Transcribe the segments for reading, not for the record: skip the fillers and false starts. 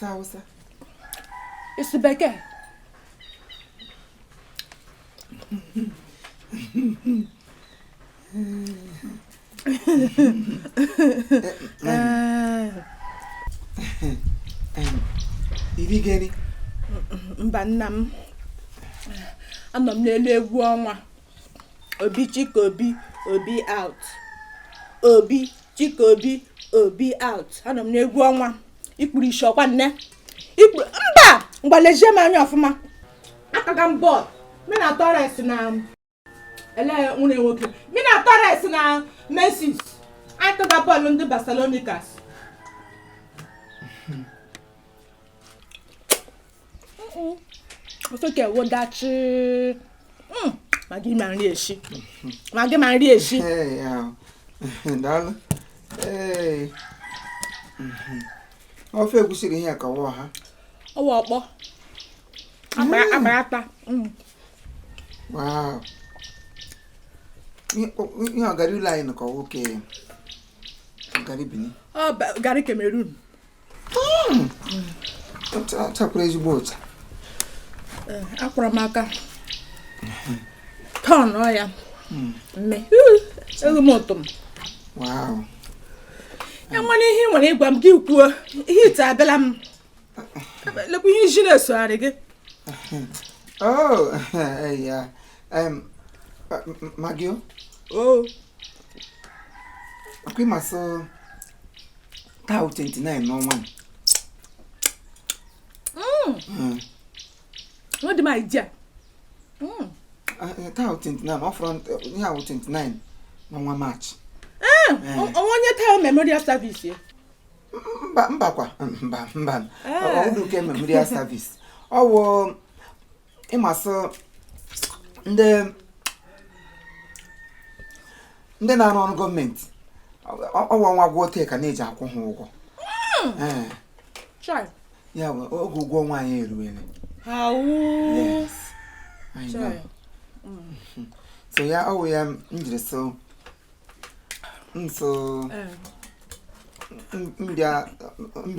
Hausa. It's the Becca. Iri gani? Mbanam. Anọ m n'elu egwu ọnwa. Obi chika obi out. Obi chika obi out. Anọ m n'egwu ọnwa. Ikpuru isi ọkwa nne. Ikpuru mba mgbalezie m anya ọfụma. Akaga m bọọlụ. Mina Torres na ele nwunye nwoke. Mina Torres na Messi. Akaga bọọlụ ndị Barcelonicas. Oke wodachi. Magi ma nri eshi. Magi ma nri eshi. Daalụ. Ofe egwusi gị ihe ka wọ ha. Ọwọ ọkpọ. Akparata. Wow. Ihe ọgara ụlọ anyị nọkọ nwoke ọgara Benin. Gari Cameroon. Chakwara ezigbo ụcha. Akwara m aka. Tọn ọya. Mme. Ego m ụtọ m. Wow. Enwere ihe nwere ịgwa m gị kwuo. Ihe ite abịala m. Lekwa ihe iji na-esogharị gị. Oh, yeah. Magio? Oh. Akwi maso tau 29 n'ọnwa. What do my dear? Tau 29, offront yeah 29 n'ọnwa March. Onye tell memorial service. Mba. Odu ke memorial service. Owo ịmasị ndị na-arụ ọrụ gọọmenti ọwa nwa gwọ teka na-eji akwụ ha ụgwọ. Ya bụ oge ụgwọ ọnwa anyị eruwele. Yes. I know. So ya ọwụ ya njiri so mbịa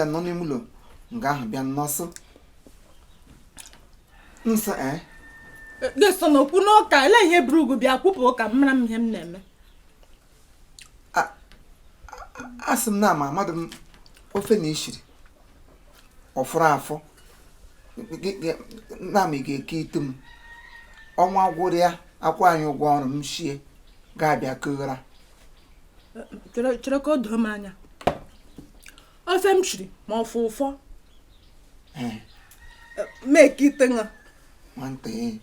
nọ n'ime ụlọ nga ahụ bịa nnọsọ. Geso no kwụ n'ụka ele ihe brugu bịa kwụpụ ụka mara m ihe m na-eme. Asị m na ama mmadụ m ofe na ishiri ọfụrụ afọ na m ga-eke itu m ọnwa gwụrụ ya akwa anyị ụgwọ ọrụ m shie ga-abịa kụghara. Chere ka o doo m anya. Ofe m shiri ma ọfụ ụfọ. Make it nga. Mante.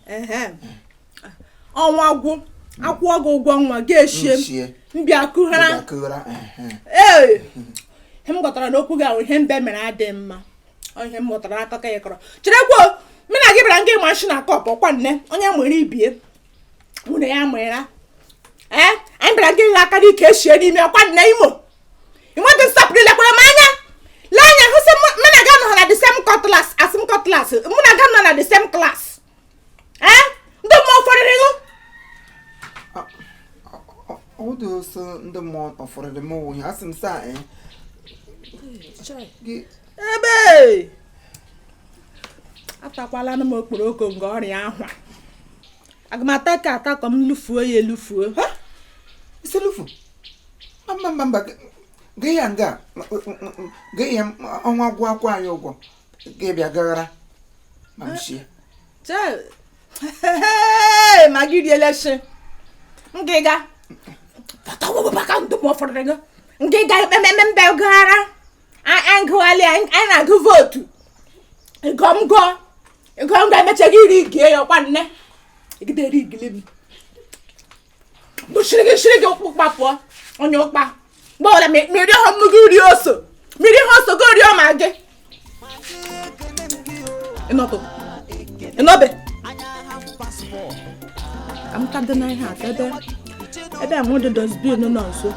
Ọnwa gwụ akwụ ọgụ ụgwọ nwa ga-eshie mbịa kụghara. Ihe m gọtara n'okwu gị ahụ ihe mbe mere adị mma. Ihe m gọtara akụkọ ya kọrọ. Cherekwa mụ na gị bịara nga ịma shi na kọp ọkwa nne onye nwere ibie. Nwunye ya nwere. Anyị bịara nga ịla aka n'ike eshie n'ime ọkwa nne Imo. Ị nweghị nsọpụrụ lekwara m anya. Lee anya hụ sị mụ na gị nọ na the same cutlass as m cutlass. Mụ na gị nọ na the same class. Ndị mmụọ fọrịrị gị. Ọ dị ọsọ ndị mmụọ ọfọrịrị m ụhụ ya asị m saa ebe atakwala m okporoko nke ọrịa ahụ. Aga m ata ka atakọ m lufuo ya elufuo. Isi lufu? Mba. Gị ya nga gị ya ọnwa gwụ akwa anyị ụgwọ gị bịa gaghara ma m shie. Ma gị riele shi. Ngịga. Patawo baka ndụ m ọfọrịrị gị. Ngịga ememe mbe gaghara. Angụghalị anyị na-agụ vootu. Ego m ga-emecha gị iri gie ya ọkwa nne. Egide eri igili m. Bụ shiri gị ụkpụkpa pụọ. Onye ụkpa. Gbọọla mmiri ọhụrụ m gị rie oso. Mmiri ihe oso gị rie ma gị. Ịnọbe. Ka m ka dị na ihe atọ ebe ahụ dị dosbin nọ nso.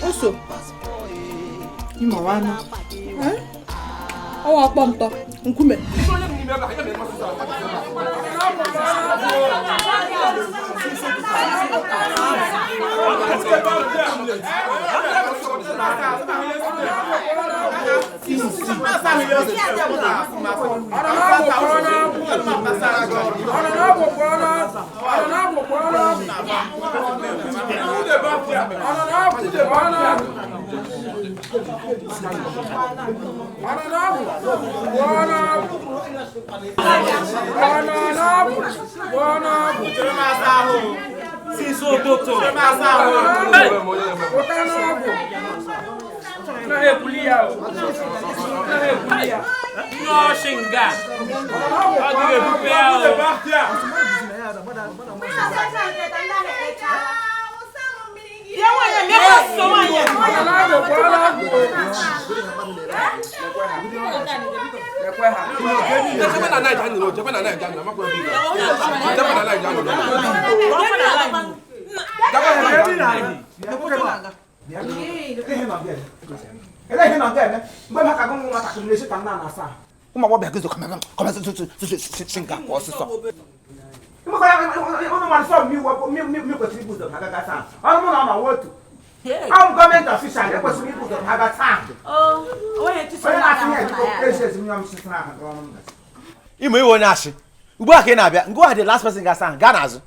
Oso. Imo wanụ. Ọwa ọkpọ ntọ nkume. I'm government official. They was people that have a time. Imo iwo nyashi. Ugbu a ka ị na-abịa. Ngwa the last person ga-asa gaa n'azụ.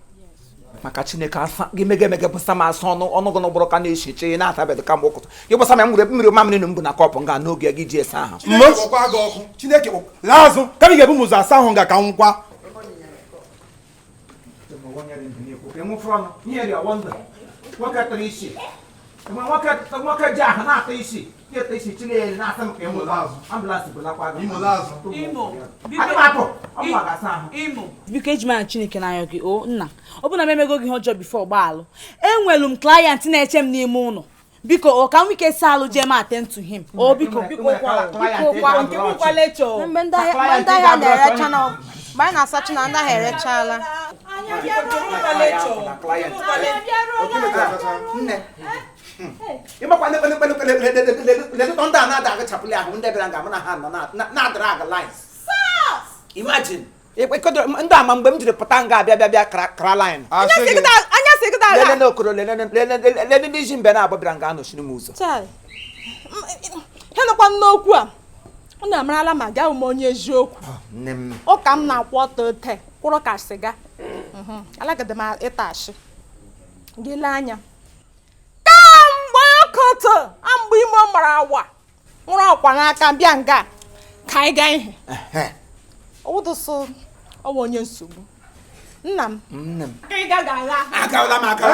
Maka Chineke asa gị mege bụsa ma asọ ọnụ gị n'ụgbọrọ ka na-echeche na-atabedo ka mgbe ụkụtụ. Gị bụsa ma mmiri mamịrị na mbụ na kọpụ nga n'oge gị ji esa ahụ. Chineke bụ lazụ ka m ga-ebu m ụzọ asa ahụ nga ka nkwa. Biko eji mara Chineke n'anya gị o nna ọ bụ na m emego gị ihe ọjọọ bifo gbaalụ enwelu m client na-eche m n'ime ụlọ biko o ka m wike si alụ jee m attend to him o biko kwa nke bụkwa lecho mgbe ndị ahịa na-erecha na mgbe anyị na-asachi na ndị ahịa erechala Imagine ndị ama mgbe m jiri pụta nga abịa kra line anya si gị dara lele n'okoro lele ndị iji mbe na-agbabịara nga anọchiri m ụzọ he nọkwa n'okwu a ọ na-amarala ma gaa ume onye eziokwu ụka m na-akwụ ọtọ te kwụrụ ka sịga alagide m ịta ashị gị lee anya kamgbe ọkọtọ mgbe ime ọ mara awa nwụrụ ọkwa n'aka bịa nga ka anyị gaa ihe ọwụdụsụ ọwa onye nsogbu nna m ị gaghị agha agawala m aka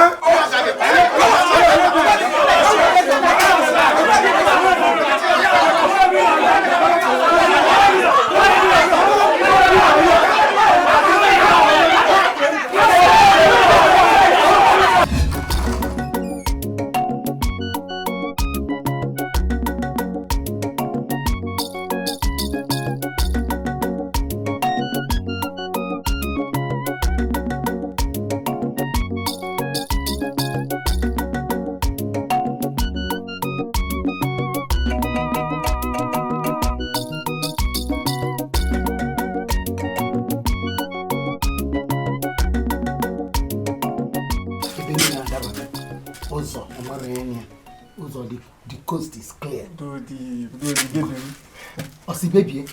The coast is clear. Baby.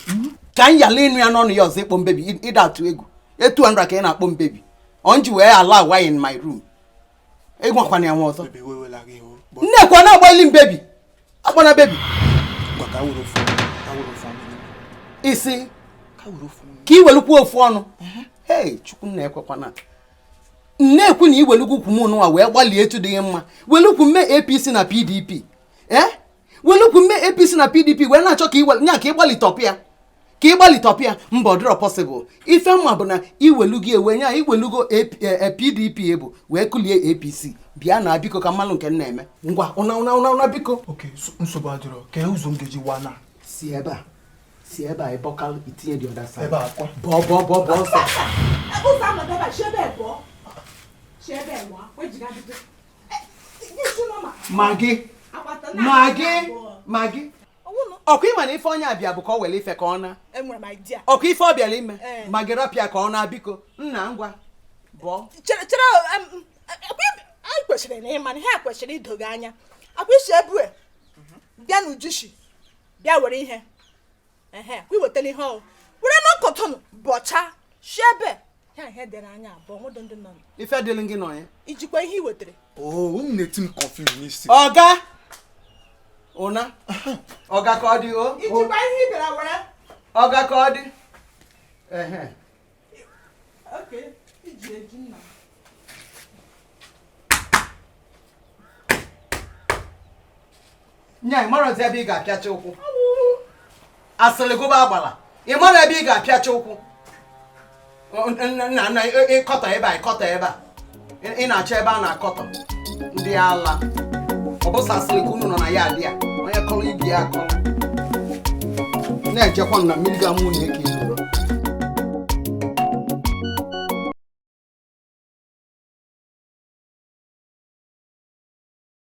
Can you lean me on your zip on baby? It out to ego. 200 can up on baby. On you where allow why in my room. Ego Kwani was. Nekwana boiling baby. Upon a baby. But I would have Isi. Ki will look for Hey, Chukune Kokwana. Nekun you will look Kumono where while you to the Emma. We look me APC na PDP. We look me APC na PDP when I talk you will not keep Walitopia. Keep Walitopia, mbodro possible. If I'm abona, you will look here when you will look a PDP able. Where could you APC? Biana Biko Kamalun can name. Una Biko. Okay, so badro. Can you zoom the Jiwana? Sieba, a bocal eating the other side. Bob. Maggie. Okay, man, if on ya be call well if a corner. my dear. Okay, for Bialime. Magerapia corner Biko. Nangwa. Bo. I question the name and hair question it to Ganya. I wish everywhere. bịa n'ujishi bịa were ihe kwa iwetara ihe ọrụ were n'ọkọtọnụ bọcha shebe ya ihe dere anya abụọ nwụdụ ndị nọ ife dịlị gị nọ ya ijikwa ihe iwetere unu na-eti m confuse n'isi. ọga ụna ọga ka ọ dị o ijikwa ihe ị bịara were ọga ka ọ dị iji eji nna nya ị mara ebe ị ga-apịacha ụkwụ asịrị gụba agbala ị mara ebe ị ga-apịacha ụkwụ nna ịkọtọ ebe a ịkọtọ ebe a ị na-achọ ebe a na-akọtọ ndị ala ọ bụ asịrị ka unu nọ na ya adị ya onye kọrọ ibi ya akọrọ na-ejekwa na mmiri ga mụ na eke iruro